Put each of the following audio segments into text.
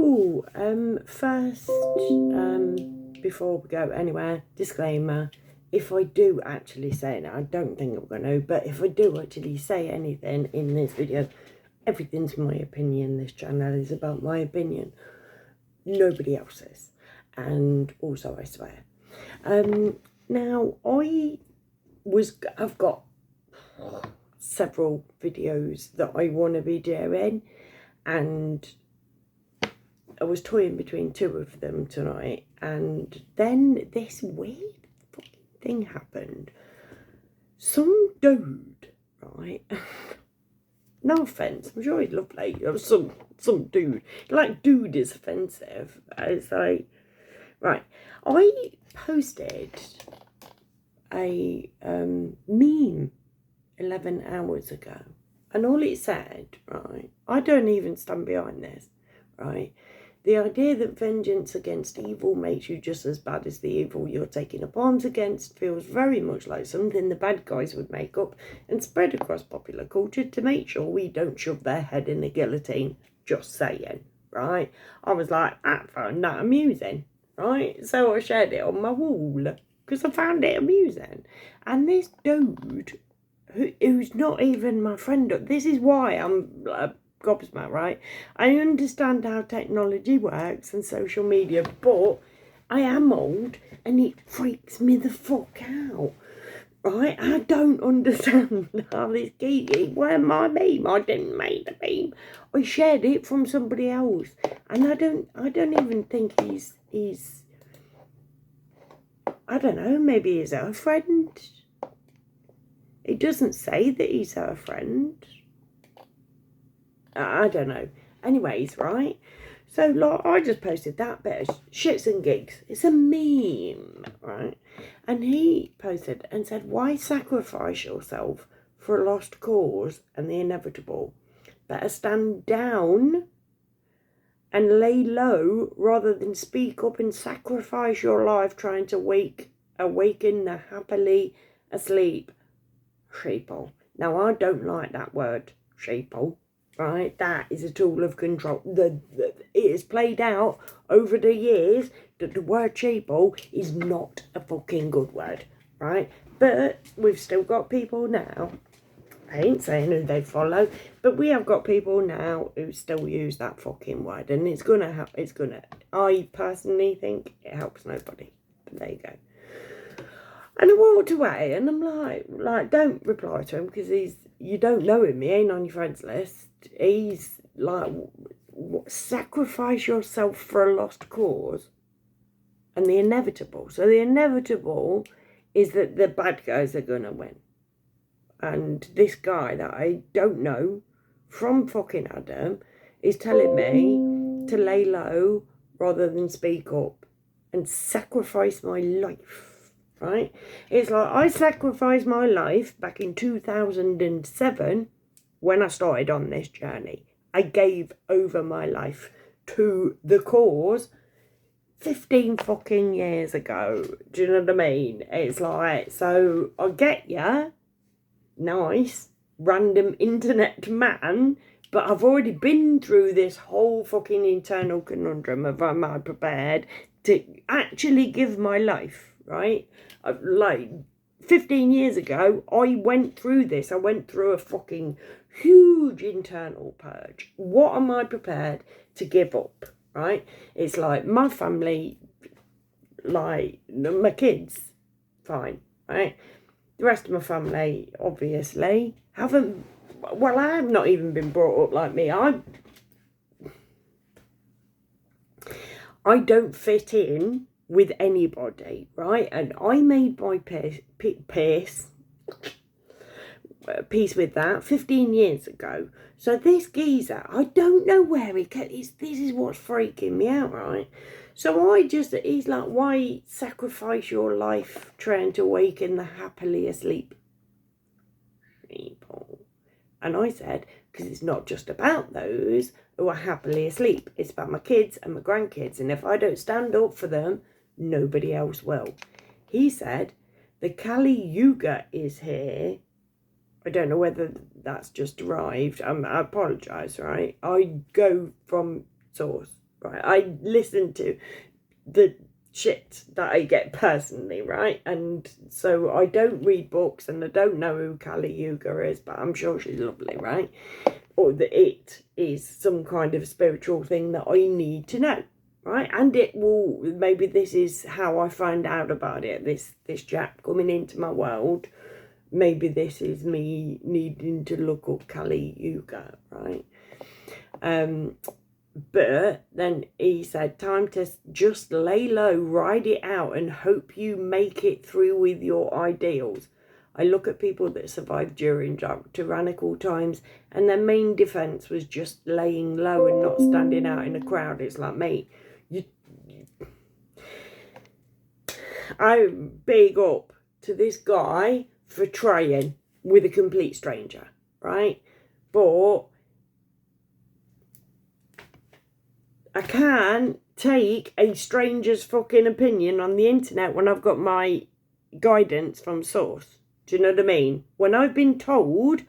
Ooh, first, before we go anywhere, disclaimer, if I do actually say it, I don't think I'm going to, but if I do actually say anything in this video, everything's my opinion. This channel is about my opinion, nobody else's. And also I swear. Now I've got several videos that I want to be doing, and I was toying between two of them tonight, and then this weird fucking thing happened. Some dude, right? No offence, I'm sure he's lovely. Some dude. Like, dude is offensive. It's like, right. I posted a meme 11 hours ago, and all it said, right, I don't even stand behind this, right? The idea that vengeance against evil makes you just as bad as the evil you're taking up arms against feels very much like something the bad guys would make up and spread across popular culture to make sure we don't shove their head in the guillotine. Just saying, right? I was like, I found that amusing, right? So I shared it on my wall because I found it amusing. And this dude, who's not even my friend, this is why I'm gobsmacked, right? I understand how technology works and social media, but I am old and it freaks me the fuck out, right? I don't understand how this geeky, where my meme, I didn't make the meme, I shared it from somebody else, and I don't even think he's I don't know, maybe he's her friend. It doesn't say that he's her friend. I don't know. Anyways, right? So, like, I just posted that bit of shits and gigs. It's a meme, right? And he posted and said, why sacrifice yourself for a lost cause and the inevitable? Better stand down and lay low rather than speak up and sacrifice your life trying to awaken the happily asleep. Sheeple. Now, I don't like that word, sheeple. Right, that is a tool of control. It is played out over the years that the word sheeple is not a fucking good word, right? But we've still got people now. I ain't saying who they follow, but we have got people now who still use that fucking word, and it's gonna help. I personally think it helps nobody. But there you go. And I walked away, and I'm like, don't reply to him because you don't know him. He ain't on your friends list. He's like, sacrifice yourself for a lost cause and the inevitable. So the inevitable is that the bad guys are going to win. And this guy that I don't know from fucking Adam is telling me to lay low rather than speak up and sacrifice my life. Right? It's like I sacrificed my life back in 2007 when I started on this journey. I gave over my life to the cause 15 fucking years ago. Do you know what I mean? It's like, so I get ya, nice, random internet man, but I've already been through this whole fucking internal conundrum of am I prepared to actually give my life, right? Like 15 years ago, I went through this. I went through a fucking huge internal purge. What am I prepared to give up, right? It's like my family, like my kids, fine, right? The rest of my family, obviously, I have not even been brought up like me. I don't fit in with anybody, right? And I made my peace with that 15 years ago. So this geezer, I don't know where he came. This is what's freaking me out, right? So he's like, why sacrifice your life trying to awaken the happily asleep people? And I said, because it's not just about those who are happily asleep. It's about my kids and my grandkids. And if I don't stand up for them, nobody else will. He said, the Kali Yuga is here. I don't know whether that's just arrived. I apologise, right? I go from source, right? I listen to the shit that I get personally, right? And so I don't read books, and I don't know who Kali Yuga is, but I'm sure she's lovely, right? Or that it is some kind of spiritual thing that I need to know, right? And it will, maybe this is how I find out about it, this chap coming into my world. Maybe this is me needing to look up Kali Yuga, right? But then he said, time to just lay low, ride it out, and hope you make it through with your ideals. I look at people that survived during tyrannical times, and their main defense was just laying low and not standing out in a crowd. It's like, mate, I big up to this guy for trying with a complete stranger, right? But I can't take a stranger's fucking opinion on the internet when I've got my guidance from source. Do you know what I mean? When I've been told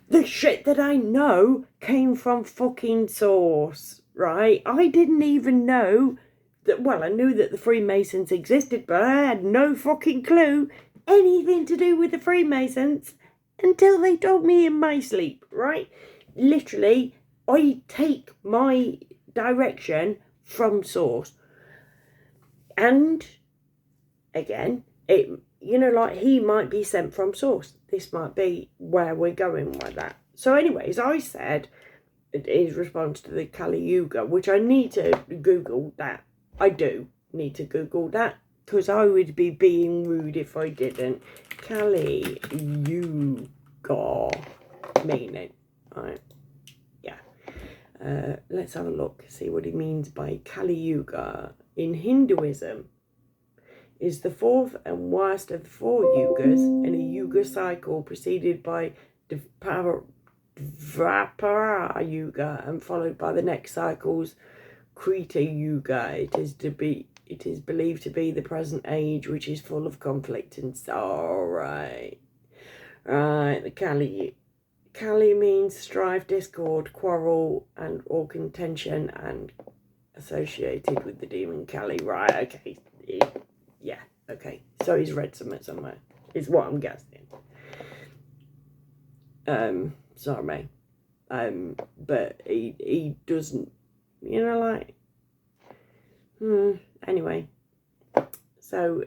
the shit that I know came from fucking source, right? I didn't even know that, well, I knew that the Freemasons existed, but I had no fucking clue anything to do with the Freemasons until they told me in my sleep, right? Literally, I take my direction from source. And again, it, you know, like, he might be sent from source. This might be where we're going with that. So anyways, I said, his response to the Kali Yuga, which I need to Google that. I do need to Google that, because I would be being rude if I didn't. Kali Yuga meaning, right? Let's have a look, see what he means by Kali Yuga. In Hinduism, is the fourth and worst of the 4 yugas in a yuga cycle, preceded by Dvapara Yuga and followed by the next cycle's Krita Yuga. It is believed to be the present age, which is full of conflict and sorrow. Right, the Kali means strife, discord, quarrel, and or contention, and associated with the demon Kali. Right, okay. Yeah, okay. So he's read something somewhere, is what I'm guessing. Sorry. But he doesn't, you know, like, anyway. So,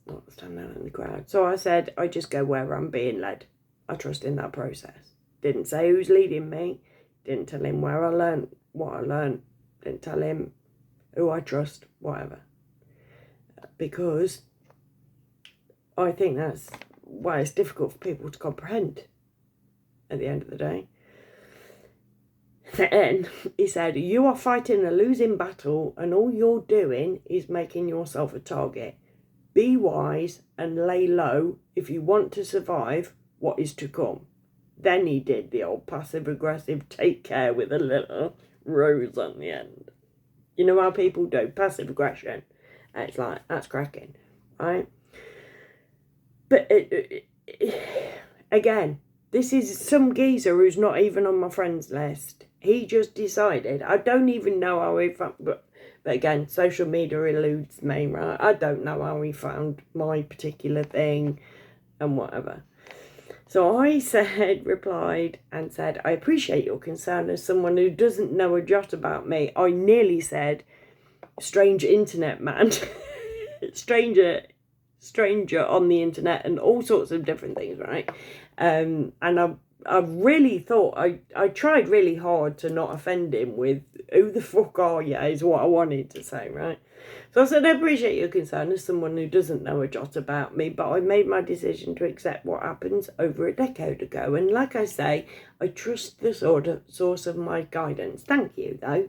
not standing out in the crowd. So I said, I just go where I'm being led. I trust in that process. Didn't say who's leading me. Didn't tell him where I learned what I learned. Didn't tell him who I trust, whatever. Because I think that's why it's difficult for people to comprehend at the end of the day. Then he said, you are fighting a losing battle, and all you're doing is making yourself a target. Be wise and lay low if you want to survive what is to come. Then he did the old passive-aggressive take care with a little rose on the end. You know how people do passive aggression? It's like, that's cracking, right? But again, this is some geezer who's not even on my friends list. He just decided. I don't even know how he found, but again, social media eludes me, right? I don't know how he found my particular thing and whatever. So I replied and said, I appreciate your concern as someone who doesn't know a jot about me. I nearly said, strange internet man. stranger on the internet and all sorts of different things, right? And I really thought, I tried really hard to not offend him with, who the fuck are you, is what I wanted to say, right? So I said, I appreciate your concern as someone who doesn't know a jot about me, but I made my decision to accept what happened over a decade ago. And like I say, I trust the source of my guidance. Thank you, though.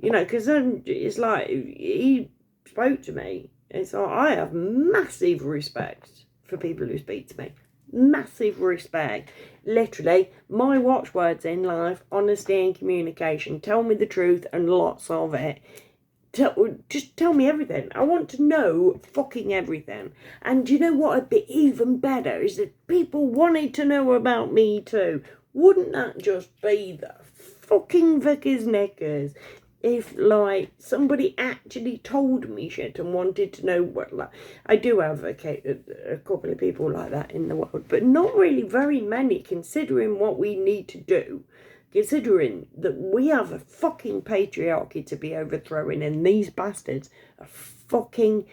You know, because then it's like, he spoke to me. It's like, I have massive respect for people who speak to me. Massive respect. Literally, my watchwords in life, honesty and communication. Tell me the truth and lots of it. Just tell me everything. I want to know fucking everything. And you know what would be even better is if people wanted to know about me too. Wouldn't that just be the fucking Vickers knickers? If, like, somebody actually told me shit and wanted to know what, like, I do have a couple of people like that in the world, but not really very many, considering what we need to do, considering that we have a fucking patriarchy to be overthrowing, and these bastards are fucking,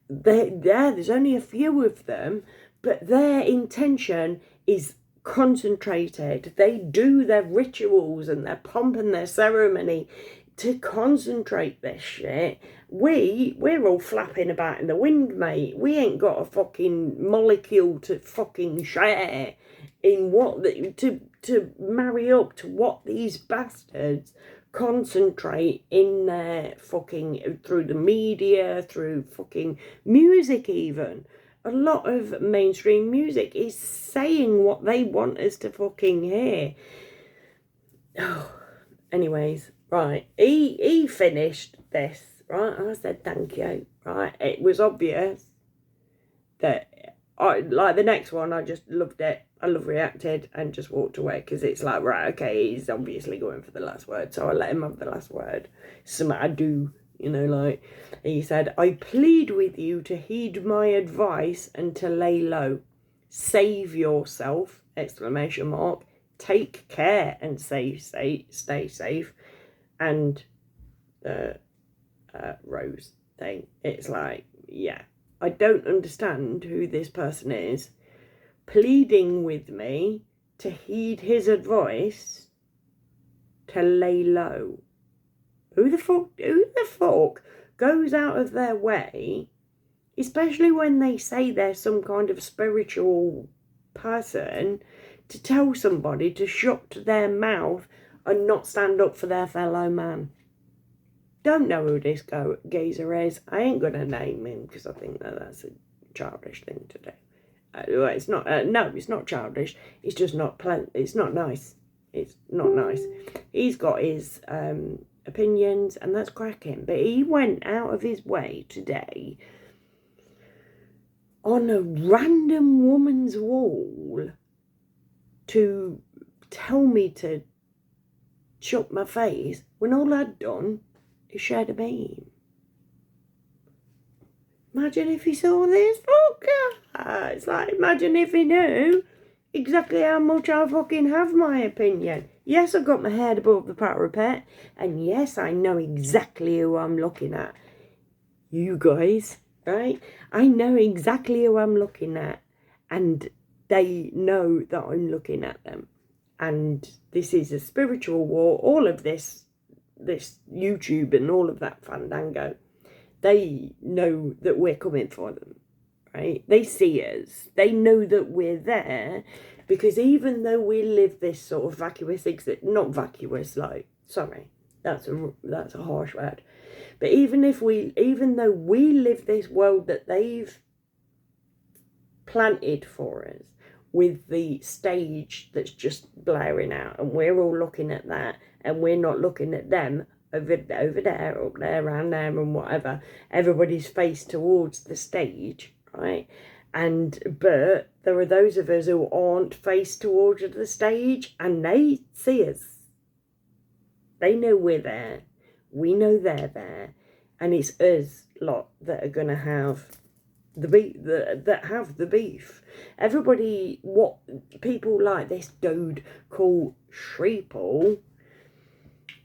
there's only a few of them, but their intention is concentrated. They do their rituals and their pomp and their ceremony to concentrate this shit. We're all flapping about in the wind, mate. We ain't got a fucking molecule to fucking share in what to marry up to what these bastards concentrate in their fucking, through the media, through fucking music even. A lot of mainstream music is saying what they want us to fucking hear. Oh, anyways, right. He finished this, right? I said thank you, right? It was obvious that like the next one, I just loved it. I love reacted and just walked away because it's like, right, okay, he's obviously going for the last word, so I let him have the last word. Something I do. You know, like, he said, I plead with you to heed my advice and to lay low. Save yourself, exclamation mark. Take care and stay safe. And Rose thing. It's like, yeah, I don't understand who this person is. Pleading with me to heed his advice to lay low. Who the fuck goes out of their way, especially when they say they're some kind of spiritual person, to tell somebody to shut their mouth and not stand up for their fellow man? Don't know who this geezer is. I ain't gonna name him because I think that's a childish thing to do. It's not. No, it's not childish. It's just not pleasant. It's not nice. It's not nice. He's got his opinions, and that's cracking, but he went out of his way today on a random woman's wall to tell me to shut my face when all I'd done is shared a meme. Imagine if he saw this fucker. It's like, imagine if he knew exactly how much I fucking have my opinion. Yes, I've got my head above the parapet, and yes, I know exactly who I'm looking at. You guys, right? I know exactly who I'm looking at, and they know that I'm looking at them. And this is a spiritual war. All of this YouTube and all of that fandango, they know that we're coming for them, right? They see us. They know that we're there. Because even though we live this sort of vacuous not vacuous, like, sorry, that's a harsh word. But even though we live this world that they've planted for us, with the stage that's just blaring out, and we're all looking at that, and we're not looking at them over there, up there, around there, and whatever. Everybody's faced towards the stage, right? But there are those of us who aren't faced towards the stage, and they see us. They know we're there. We know they're there. And it's us lot that are going to have the beef, that have the beef. Everybody, what people like this dude called Shreeple,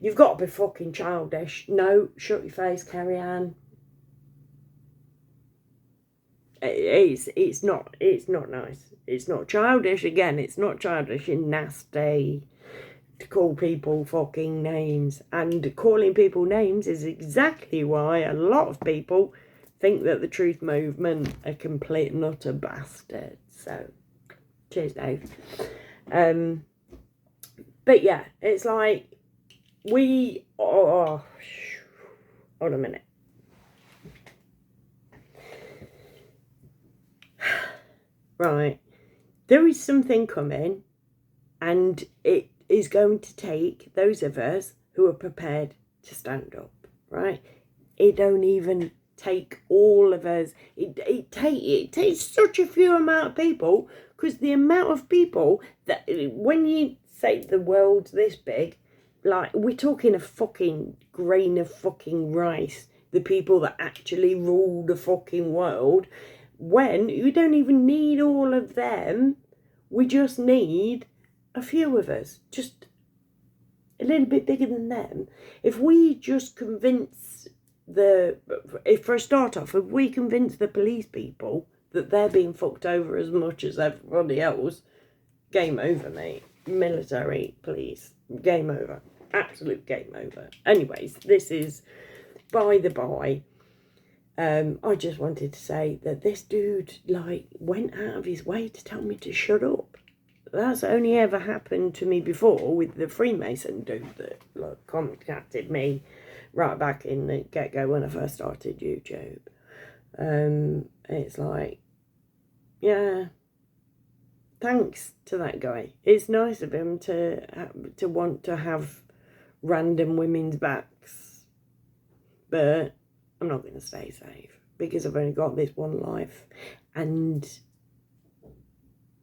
you've got to be fucking childish. No, shut your face, Carrie Ann. It's not nice. It's not childish. Again, it's not childish and nasty to call people fucking names. And calling people names is exactly why a lot of people think that the truth movement are complete and utter bastards. So, cheers, Dave. But yeah, it's like hold a minute. Right, there is something coming, and it is going to take those of us who are prepared to stand up, right? It don't even take all of us. It takes such a few amount of people, because the amount of people that, when you say the world's this big, like, we're talking a fucking grain of fucking rice, the people that actually rule the fucking world, when you don't even need all of them. We just need a few of us, just a little bit bigger than them. If we just convince for a start off, if we convince the police people that they're being fucked over as much as everybody else, game over, mate. Military, police, game over. Absolute game over. Anyways, this is by the by. I just wanted to say that this dude, like, went out of his way to tell me to shut up. That's only ever happened to me before with the Freemason dude that, like, contacted me right back in the get-go when I first started YouTube. It's like, yeah, thanks to that guy. It's nice of him to want to have random women's backs, but I'm not going to stay safe, because I've only got this one life, and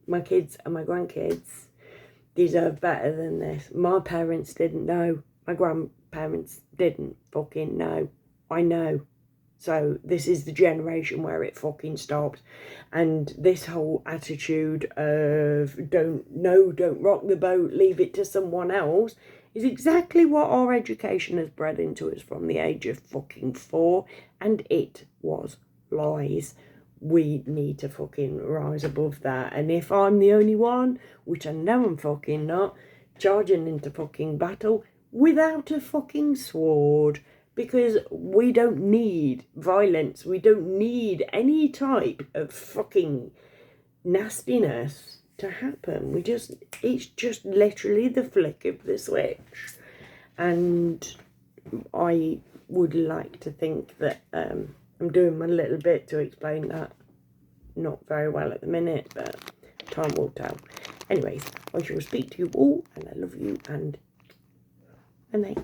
my kids and my grandkids deserve better than this. My parents didn't know. My grandparents didn't fucking know. I know. So this is the generation where it fucking stops. And this whole attitude of don't rock the boat, leave it to someone else, is exactly what our education has bred into us from the age of fucking 4. And it was lies. We need to fucking rise above that. And if I'm the only one, which I know I'm fucking not, charging into fucking battle without a fucking sword, because we don't need violence. We don't need any type of fucking nastiness to happen. It's just literally the flick of the switch. And I would like to think that I'm doing my little bit to explain that. Not very well at the minute, but time will tell. Anyways, I shall speak to you all, and I love you, and night.